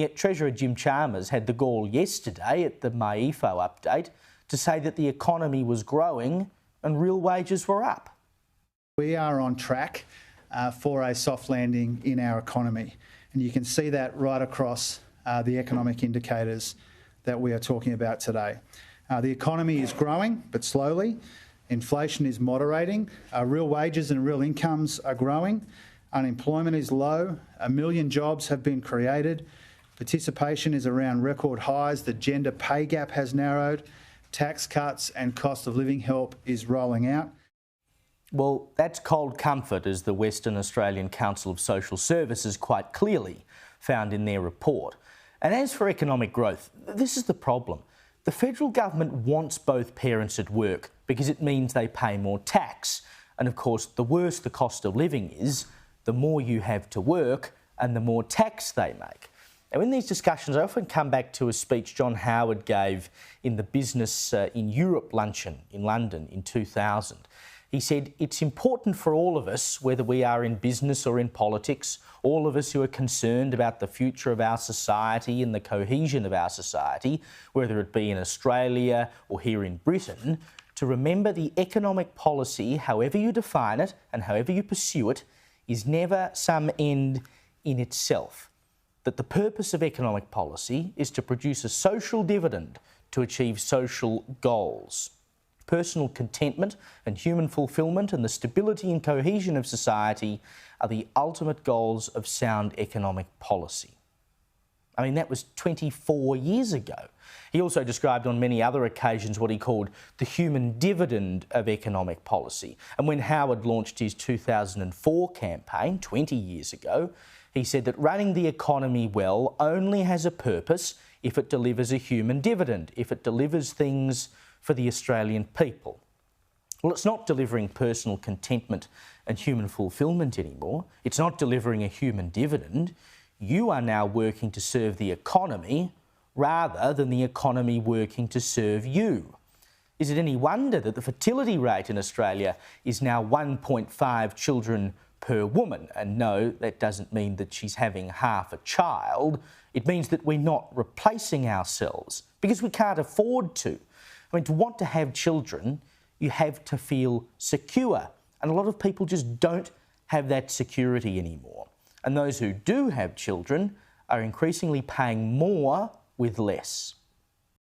Yet Treasurer Jim Chalmers had the gall yesterday at the MYEFO update to say that the economy was growing and real wages were up. We are on track for a soft landing in our economy, and you can see that right across the economic indicators that we are talking about today. The economy is growing, but slowly. Inflation is moderating. Real wages and real incomes are growing. Unemployment is low. 1 million jobs have been created. Participation is around record highs. The gender pay gap has narrowed. Tax cuts and cost of living help is rolling out. Well, that's cold comfort, as the Western Australian Council of Social Services quite clearly found in their report. And as for economic growth, this is the problem. The federal government wants both parents at work because it means they pay more tax. And of course, the worse the cost of living is, the more you have to work and the more tax they make. Now, in these discussions, I often come back to a speech John Howard gave in the Business in Europe luncheon in London in 2000. He said, "It's important for all of us, whether we are in business or in politics, all of us who are concerned about the future of our society and the cohesion of our society, whether it be in Australia or here in Britain, to remember the economic policy, however you define it and however you pursue it, is never some end in itself. That the purpose of economic policy is to produce a social dividend to achieve social goals. Personal contentment and human fulfilment and the stability and cohesion of society are the ultimate goals of sound economic policy." I mean, that was 24 years ago. He also described on many other occasions what he called the human dividend of economic policy. And when Howard launched his 2004 campaign 20 years ago, he said that running the economy well only has a purpose if it delivers a human dividend, if it delivers things for the Australian people. Well, it's not delivering personal contentment and human fulfilment anymore. It's not delivering a human dividend. You are now working to serve the economy rather than the economy working to serve you. Is it any wonder that the fertility rate in Australia is now 1.5 children per woman? And no, that doesn't mean that she's having half a child. It means that we're not replacing ourselves because we can't afford to. I mean, to want to have children, you have to feel secure. And a lot of people just don't have that security anymore. And those who do have children are increasingly paying more with less.